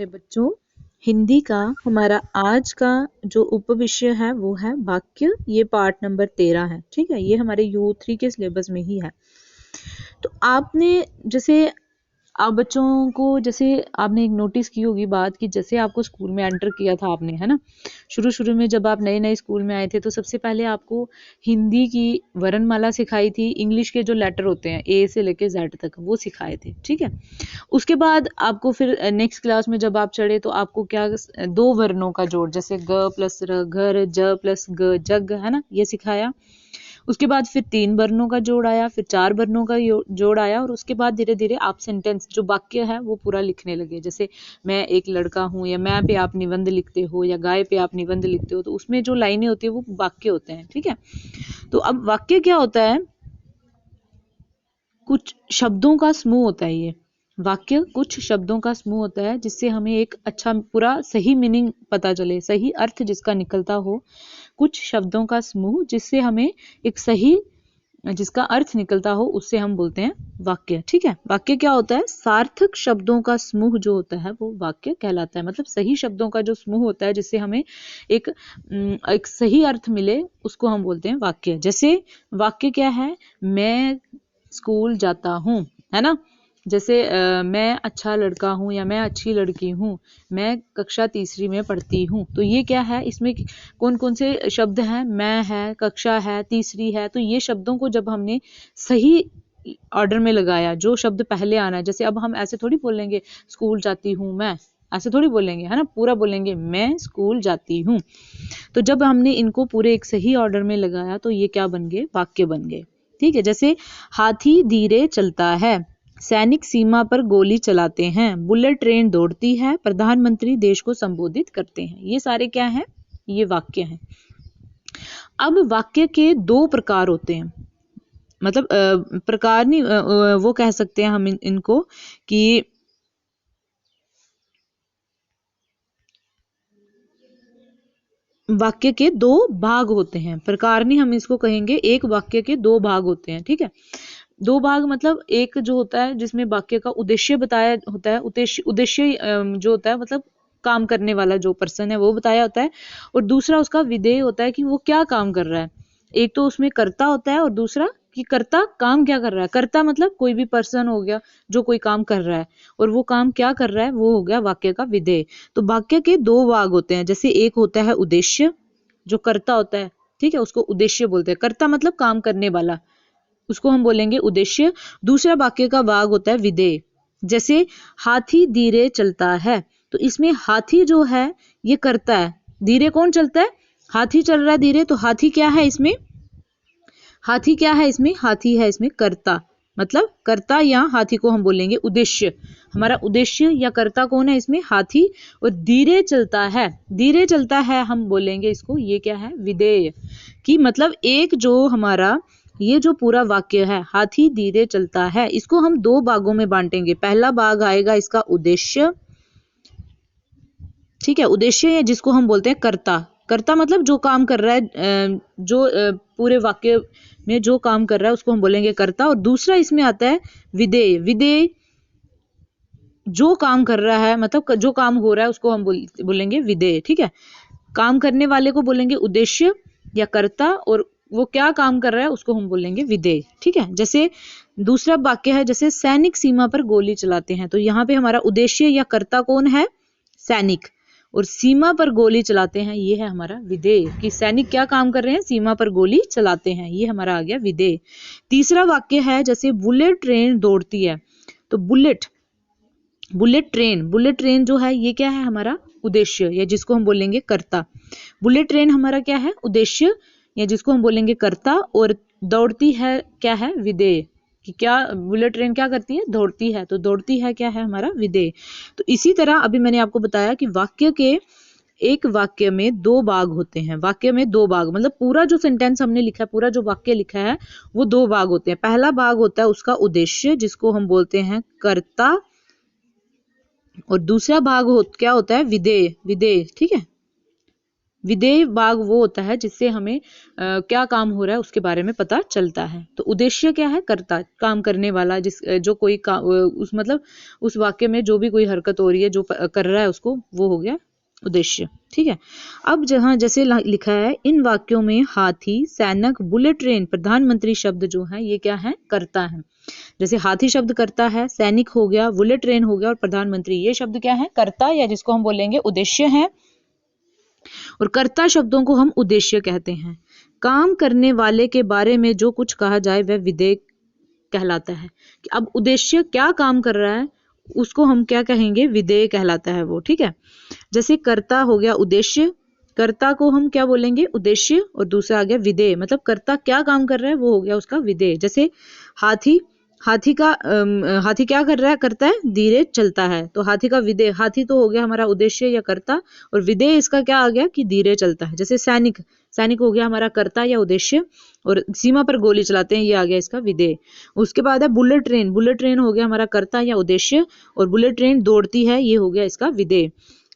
मेरे बच्चों, हिंदी का हमारा आज का जो उपविषय है वो है वाक्य। ये पार्ट नंबर 13 है। ठीक है, ये हमारे U3 के सिलेबस में ही है। तो आपने जैसे आप बच्चों को जैसे आपने एक नोटिस की होगी बात कि जैसे आपको स्कूल में एंटर किया था आपने, है ना, शुरू शुरू में जब आप नए नए स्कूल में आए थे तो सबसे पहले आपको हिंदी की वर्णमाला सिखाई थी। इंग्लिश के जो लेटर होते हैं A से लेके Z तक वो सिखाए थे। ठीक है, उसके बाद आपको फिर नेक्स्ट क्लास में जब आप चढ़े तो आपको क्या दो वर्णों का जोड़, जैसे ग प्लस र, घर, ज प्लस ग, जग, है ना, ये सिखाया। उसके बाद फिर 3 वर्णों का जोड़ आया, फिर 4 वर्णों का जोड़ आया, और उसके बाद धीरे धीरे आप सेंटेंस जो वाक्य है वो पूरा लिखने लगे। जैसे मैं एक लड़का हूँ, या मैं पे आप निबंध लिखते हो, या गाय पे आप निबंध लिखते हो, तो उसमें जो लाइनें होती है वो वाक्य होते हैं। ठीक है, तो अब वाक्य क्या होता है? कुछ शब्दों का समूह होता है। ये वाक्य कुछ शब्दों का समूह होता है जिससे हमें एक अच्छा पूरा सही मीनिंग पता चले, सही अर्थ जिसका निकलता हो। कुछ शब्दों का समूह जिससे हमें एक सही जिसका अर्थ निकलता हो, उससे हम बोलते हैं वाक्य। ठीक है, वाक्य क्या होता है? सार्थक शब्दों का समूह जो होता है वो वाक्य कहलाता है। मतलब सही शब्दों का जो समूह होता है जिससे हमें एक सही अर्थ मिले, उसको हम बोलते हैं वाक्य। जैसे वाक्य क्या है? मैं स्कूल जाता हूँ, है ना। जैसे मैं अच्छा लड़का हूँ या मैं अच्छी लड़की हूँ, मैं कक्षा तीसरी में पढ़ती हूँ। तो ये क्या है? इसमें कौन कौन से शब्द हैं? मैं है, कक्षा है, तीसरी है। तो ये शब्दों को जब हमने सही ऑर्डर में लगाया, जो शब्द पहले आना है, जैसे अब हम ऐसे थोड़ी बोलेंगे स्कूल जाती हूँ मैं, ऐसे थोड़ी बोलेंगे, है ना, पूरा बोलेंगे मैं स्कूल जाती हूँ। तो जब हमने इनको पूरे एक सही ऑर्डर में लगाया तो ये क्या बन गए? वाक्य बन गए। ठीक है, जैसे हाथी धीरे चलता है, सैनिक सीमा पर गोली चलाते हैं, बुलेट ट्रेन दौड़ती है, प्रधानमंत्री देश को संबोधित करते हैं। ये सारे क्या हैं? ये वाक्य हैं। अब वाक्य के दो प्रकार होते हैं। मतलब प्रकार नहीं, वो कह सकते हैं हम इनको कि वाक्य के दो भाग होते हैं। प्रकार नहीं हम इसको कहेंगे, एक वाक्य के दो भाग होते हैं। ठीक है, दो भाग मतलब एक जो होता है जिसमें वाक्य का उद्देश्य बताया होता है, उद्देश्य जो होता है मतलब काम करने वाला जो पर्सन है वो बताया होता है, और दूसरा उसका विधेय होता है कि वो क्या काम कर रहा है। एक तो उसमें कर्ता होता है और दूसरा कि कर्ता काम क्या कर रहा है। कर्ता मतलब कोई भी पर्सन हो गया जो कोई काम कर रहा है, और वो काम क्या कर रहा है वो हो गया वाक्य का विधेय। तो वाक्य के दो भाग होते हैं। जैसे एक होता है उद्देश्य, जो कर्ता होता है, ठीक है, उसको उद्देश्य बोलते हैं। कर्ता मतलब काम करने वाला, उसको हम बोलेंगे उद्देश्य। दूसरा वाक्य का भाग होता है विधेय। जैसे हाथी धीरे चलता है, तो इसमें हाथी जो है ये कर्ता है। धीरे कौन चलता है? हाथी चल रहा है धीरे, तो हाथी क्या है इसमें? हाथी क्या है इसमें? हाथी है इसमें कर्ता। मतलब कर्ता या हाथी को हम बोलेंगे उद्देश्य। हमारा उद्देश्य या कर्ता कौन है इसमें? हाथी। और धीरे चलता है, धीरे चलता है हम बोलेंगे इसको, ये क्या है? विधेय। कि मतलब एक जो हमारा ये जो पूरा वाक्य है हाथी धीरे चलता है, इसको हम दो भागों में बांटेंगे। पहला भाग आएगा इसका उद्देश्य, ठीक है, उद्देश्य है जिसको हम बोलते हैं कर्ता। कर्ता मतलब जो काम कर रहा है, जो पूरे वाक्य में जो काम कर रहा है उसको हम बोलेंगे कर्ता। और दूसरा इसमें आता है विधेय। विधेय जो काम कर रहा है, मतलब जो काम हो रहा है उसको हम बोलेंगे विधेय। ठीक है, काम करने वाले को बोलेंगे उद्देश्य या कर्ता, और वो क्या काम कर रहा है उसको हम बोलेंगे विधेय। ठीक है, जैसे दूसरा वाक्य है, जैसे सैनिक सीमा पर गोली चलाते हैं, तो यहाँ पे हमारा उद्देश्य या कर्ता कौन है? सैनिक। और सीमा पर गोली चलाते हैं, ये है हमारा विधेय। कि सैनिक क्या काम कर रहे हैं? सीमा पर गोली चलाते हैं, ये हमारा आ गया विधेय। तीसरा वाक्य है, जैसे बुलेट ट्रेन दौड़ती है, तो बुलेट बुलेट ट्रेन जो है ये क्या है? हमारा उद्देश्य, या जिसको हम बोलेंगे कर्ता। बुलेट ट्रेन हमारा क्या है? उद्देश्य, या जिसको हम बोलेंगे कर्ता। और दौड़ती है क्या है? विधेय। कि क्या बुलेट ट्रेन क्या करती है? दौड़ती है, तो दौड़ती है क्या है? हमारा विधेय। तो इसी तरह अभी मैंने आपको बताया कि वाक्य के एक वाक्य में दो भाग होते हैं। वाक्य में दो भाग मतलब पूरा जो सेंटेंस हमने लिखा है, पूरा जो वाक्य लिखा है वो दो भाग होते हैं। पहला भाग होता है उसका उद्देश्य, जिसको हम बोलते हैं कर्ता, और दूसरा भाग क्या होता है? विधेय। विधेय, ठीक है। विधेय भाग वो होता है जिससे हमें क्या काम हो रहा है उसके बारे में पता चलता है। तो उद्देश्य क्या है? कर्ता, काम करने वाला, जो कोई उस मतलब उस वाक्य में जो भी कोई हरकत हो रही है, जो कर रहा है उसको, वो हो गया उद्देश्य। ठीक है। अब जहां जैसे लिखा है इन वाक्यों में हाथी, सैनिक, बुलेट ट्रेन, प्रधानमंत्री शब्द जो है ये क्या है? कर्ता है। जैसे हाथी शब्द कर्ता है, सैनिक हो गया, बुलेट ट्रेन हो गया और प्रधानमंत्री, ये शब्द क्या है? कर्ता, या जिसको हम बोलेंगे उद्देश्य है। और कर्ता शब्दों को हम उद्देश्य कहते हैं। काम करने वाले के बारे में जो कुछ कहा जाए वह विधेय कहलाता है। कि अब उद्देश्य क्या काम कर रहा है उसको हम क्या कहेंगे? विधेय कहलाता है वो। ठीक है। जैसे कर्ता हो गया उद्देश्य, कर्ता को हम क्या बोलेंगे? उद्देश्य, और दूसरा आ गया विधेय, मतलब कर्ता क्या काम कर रहा है वो हो गया उसका विधेय। जैसे हाथी, हाथी क्या कर रहा है? करता है, धीरे चलता है, तो हाथी का विधेय, हाथी तो हो गया हमारा उद्देश्य या कर्ता, और विधेय इसका क्या आ गया? कि धीरे चलता है। जैसे सैनिक, सैनिक हो गया हमारा कर्ता या उद्देश्य, और सीमा पर गोली चलाते हैं, ये आ गया इसका विधेय। उसके बाद है बुलेट ट्रेन, बुलेट ट्रेन हो गया हमारा कर्ता या उद्देश्य, और बुलेट ट्रेन दौड़ती है, ये हो गया इसका विधेय।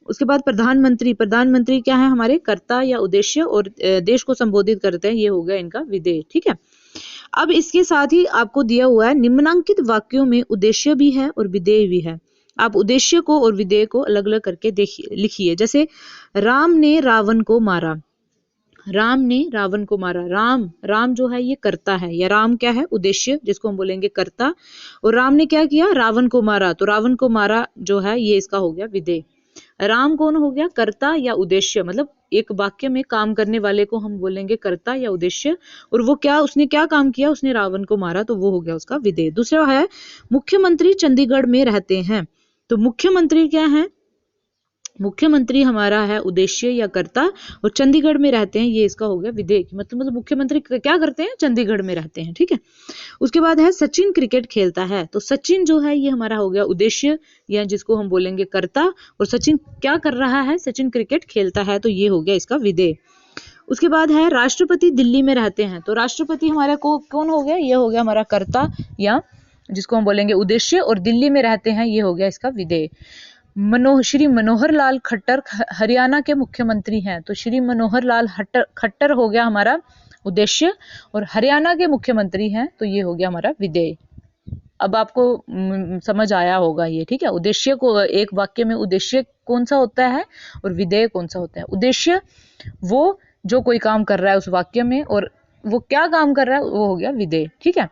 उसके बाद प्रधानमंत्री, प्रधानमंत्री क्या है? हमारे कर्ता या उद्देश्य, और देश को संबोधित करते हैं, ये हो गया इनका विधेय। ठीक है। अब इसके साथ ही आपको दिया हुआ है निम्नलिखित वाक्यों में उद्देश्य भी है और विधेय भी है। आप उद्देश्य को और विधेय को अलग अलग करके देखिए, लिखिए। जैसे राम ने रावण को मारा, राम ने रावण को मारा, राम, राम जो है ये कर्ता है, या राम क्या है? उद्देश्य, जिसको हम बोलेंगे कर्ता, और राम ने क्या किया? रावण को मारा, तो रावण को मारा जो है ये इसका हो गया विधेय। राम कौन हो गया? कर्ता या उद्देश्य, मतलब एक वाक्य में काम करने वाले को हम बोलेंगे कर्ता या उद्देश्य, और वो क्या, उसने क्या काम किया? उसने रावण को मारा, तो वो हो गया उसका विधेय। दूसरा है मुख्यमंत्री चंडीगढ़ में रहते हैं, तो मुख्यमंत्री क्या है? मुख्यमंत्री हमारा है उद्देश्य या कर्ता, और चंडीगढ़ में रहते हैं, ये इसका हो गया विधेय। मतलब मुख्यमंत्री क्या करते हैं? चंडीगढ़ में रहते हैं। ठीक है। उसके बाद है सचिन क्रिकेट खेलता है, तो सचिन जो है ये हमारा हो गया उद्देश्य, या जिसको हम बोलेंगे कर्ता, और सचिन क्या कर रहा है? सचिन क्रिकेट खेलता है, तो ये हो गया इसका विधेय। उसके बाद है राष्ट्रपति दिल्ली में रहते हैं, तो राष्ट्रपति हमारा कौन हो गया? ये हो गया हमारा कर्ता, या जिसको हम बोलेंगे उद्देश्य, और दिल्ली में रहते हैं, ये हो गया इसका विधेय। श्री मनोहर लाल खट्टर हरियाणा के मुख्यमंत्री हैं, तो श्री मनोहर लाल खट्टर हो गया हमारा उद्देश्य, और हरियाणा के मुख्यमंत्री हैं, तो ये हो गया हमारा विधेय। अब आपको समझ आया होगा ये। ठीक है। उद्देश्य को, एक वाक्य में उद्देश्य कौन सा होता है और विधेय कौन सा होता है? उद्देश्य वो जो कोई काम कर रहा है उस वाक्य में, और वो क्या काम कर रहा है वो हो गया विधेय। ठीक है।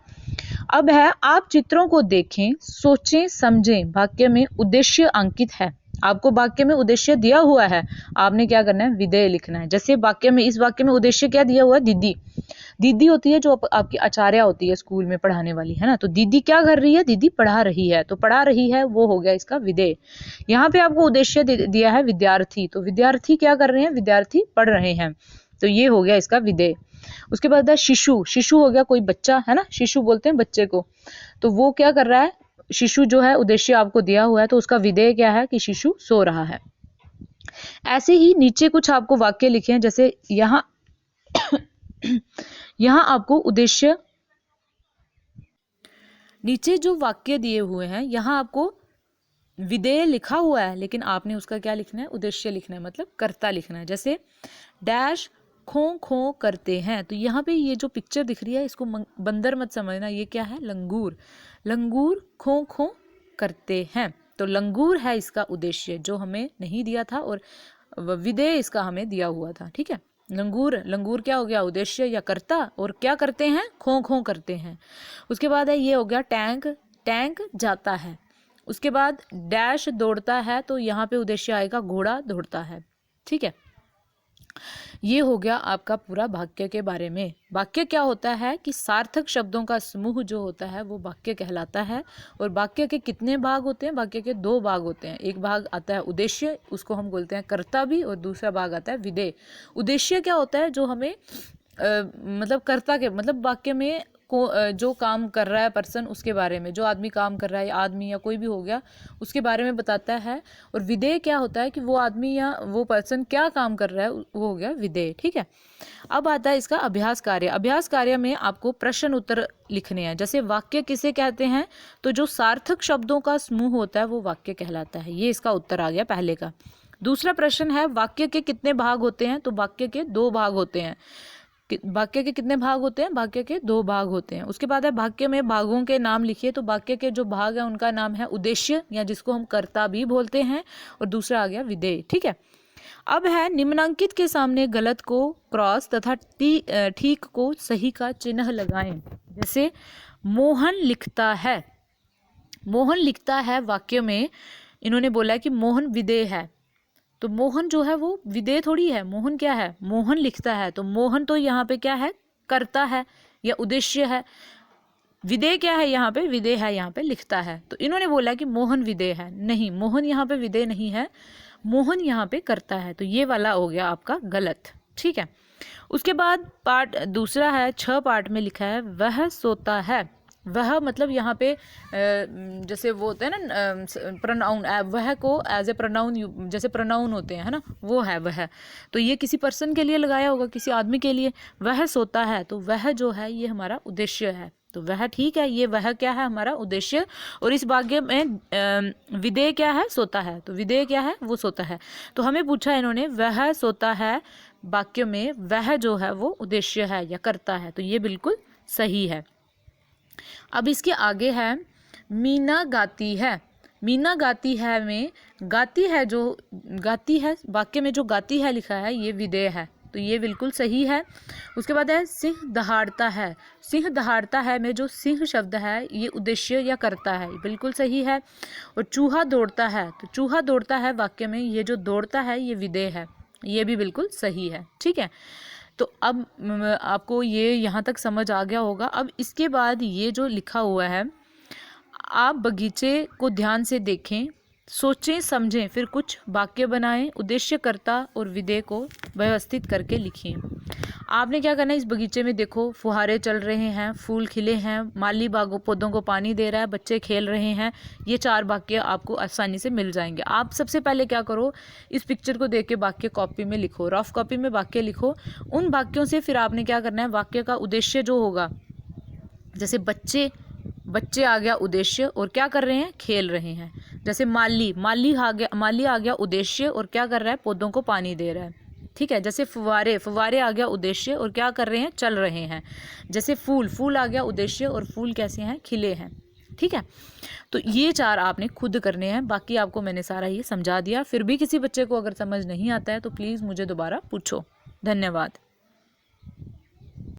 अब है आप चित्रों को देखें, सोचें, समझें। वाक्य में उद्देश्य अंकित है, आपको वाक्य में उद्देश्य दिया हुआ है, आपने क्या करना है? विधेय लिखना है। जैसे वाक्य में, इस वाक्य में उद्देश्य क्या दिया हुआ है? दीदी, दीदी होती है जो आपकी आचार्य होती है स्कूल में पढ़ाने वाली, है ना, तो दीदी क्या कर रही है? दीदी पढ़ा रही है, तो पढ़ा रही है वो हो गया इसका विधेय। यहाँ पे आपको उद्देश्य दिया है विद्यार्थी, तो विद्यार्थी क्या कर रहे हैं? विद्यार्थी पढ़ रहे हैं, तो ये हो गया इसका विधेय। उसके बाद है शिशु, शिशु हो गया कोई बच्चा, है ना, शिशु बोलते हैं बच्चे को, तो वो क्या कर रहा है? शिशु जो है उद्देश्य आपको दिया हुआ है, तो उसका विधेय क्या है? कि शिशु सो रहा है। ऐसे ही नीचे कुछ आपको वाक्य लिखे हैं, जैसे यहाँ यहाँ आपको उद्देश्य, नीचे जो वाक्य दिए हुए हैं यहाँ आपको विधेय लिखा हुआ है, लेकिन आपने उसका क्या लिखना है? उद्देश्य लिखना है, मतलब कर्ता लिखना है। जैसे डैश खो खो करते हैं, तो यहाँ पे ये जो पिक्चर दिख रही है इसको बंदर मत समझना, ये क्या है? लंगूर, लंगूर खो खो करते हैं, तो लंगूर है इसका उद्देश्य जो हमें नहीं दिया था, और विधेय इसका हमें दिया हुआ था। ठीक है। लंगूर, लंगूर क्या हो गया? उद्देश्य या कर्ता, और क्या करते हैं? खो खो करते हैं। उसके बाद है ये हो गया टैंक, टैंक जाता है। उसके बाद डैश दौड़ता है, तो यहाँ पे उद्देश्य आएगा घोड़ा दौड़ता है। ठीक है। ये हो गया आपका पूरा वाक्य के बारे में। वाक्य क्या होता है कि सार्थक शब्दों का समूह जो होता है वो वाक्य कहलाता है। और वाक्य के कितने भाग होते हैं? वाक्य के 2 भाग होते हैं। एक भाग आता है उद्देश्य, उसको हम बोलते हैं कर्ता भी, और दूसरा भाग आता है विधेय। उद्देश्य क्या होता है? जो हमें मतलब कर्ता के, मतलब वाक्य में जो काम कर रहा है पर्सन, उसके बारे में, जो आदमी काम कर रहा है, आदमी या कोई भी हो गया, उसके बारे में बताता है। और विधेय क्या होता है कि वो आदमी या वो पर्सन क्या काम कर रहा है, वो हो गया विधेय। ठीक है। अब आता है इसका अभ्यास कार्य। अभ्यास कार्य में आपको प्रश्न उत्तर लिखने हैं। जैसे वाक्य किसे कहते हैं? तो जो सार्थक शब्दों का समूह होता है वो वाक्य कहलाता है। ये इसका उत्तर आ गया पहले का। दूसरा प्रश्न है वाक्य के कितने भाग होते हैं, तो वाक्य के 2 भाग होते हैं। वाक्य के कितने भाग होते हैं, वाक्य के 2 भाग होते हैं। उसके बाद है वाक्य में भागों के नाम लिखिए, तो वाक्य के जो भाग है उनका नाम है उद्देश्य या जिसको हम कर्ता भी बोलते हैं, और दूसरा आ गया विधेय। ठीक है, अब है निम्नांकित के सामने गलत को क्रॉस तथा ठीक को सही का चिन्ह लगाएं। जैसे मोहन लिखता है, मोहन लिखता है वाक्य में इन्होंने बोला है कि मोहन विधेय है, तो मोहन जो है वो विधेय थोड़ी है, मोहन क्या है, मोहन लिखता है, तो मोहन तो यहाँ पे क्या है, कर्ता है या उद्देश्य है। विधेय क्या है यहाँ पे, विधेय है यहाँ पे लिखता है, तो इन्होंने बोला कि मोहन विधेय है, नहीं, मोहन यहाँ पे विधेय नहीं है, मोहन यहाँ पे करता है, तो ये वाला हो गया आपका गलत। ठीक है, उसके बाद पार्ट दूसरा है 6 पार्ट में लिखा है वह सोता है। वह मतलब यहाँ पे जैसे वो होते हैं ना प्रोनाउन, वह को एज ए प्रोनाउन, जैसे प्रोनाउन होते हैं, है ना, वो है वह, तो ये किसी पर्सन के लिए लगाया होगा, किसी आदमी के लिए। वह सोता है, तो वह जो है ये हमारा उद्देश्य है, तो वह ठीक है, ये वह क्या है, हमारा उद्देश्य। और इस वाक्य में विधेय क्या है, सोता है, तो विधेय क्या है, वो सोता है। तो हमें पूछा इन्होंने वह सोता है, वाक्य में वह जो है वो उद्देश्य है या करता है, तो ये बिल्कुल सही है। अब इसके आगे है मीना गाती है। मीना गाती है में गाती है, जो गाती है वाक्य में जो गाती है लिखा है ये विधेय है, तो ये बिल्कुल सही है। उसके बाद है सिंह दहाड़ता है। सिंह दहाड़ता है में जो सिंह शब्द है ये उद्देश्य या करता है, बिल्कुल सही है। और चूहा दौड़ता है, तो चूहा दौड़ता है वाक्य में ये जो दौड़ता है ये विधेय है, ये भी बिल्कुल सही है। ठीक है, तो अब आपको ये यहाँ तक समझ आ गया होगा। अब इसके बाद ये जो लिखा हुआ है, आप बगीचे को ध्यान से देखें, सोचें समझें, फिर कुछ वाक्य बनाएं, उद्देश्यकर्ता और विधेय को व्यवस्थित करके लिखें। आपने क्या करना है, इस बगीचे में देखो फुहारे चल रहे हैं, फूल खिले हैं, माली बागों पौधों को पानी दे रहा है, बच्चे खेल रहे हैं, ये 4 वाक्य आपको आसानी से मिल जाएंगे। आप सबसे पहले क्या करो, इस पिक्चर को देख के वाक्य कॉपी में लिखो, रफ कॉपी में वाक्य लिखो। उन वाक्यों से फिर आपने क्या करना है, वाक्य का उद्देश्य जो होगा, जैसे बच्चे आ गया उद्देश्य और क्या कर रहे हैं, खेल रहे हैं। जैसे माली आ गया उद्देश्य और क्या कर रहा है, पौधों को पानी दे रहा है। ठीक है, जैसे फुवारे आ गया उद्देश्य और क्या कर रहे हैं, चल रहे हैं। जैसे फूल आ गया उद्देश्य और फूल कैसे हैं, खिले हैं। ठीक है, तो ये 4 आपने खुद करने हैं, बाकी आपको मैंने सारा ये समझा दिया। फिर भी किसी बच्चे को अगर समझ नहीं आता है तो प्लीज़ मुझे दोबारा पूछो। धन्यवाद।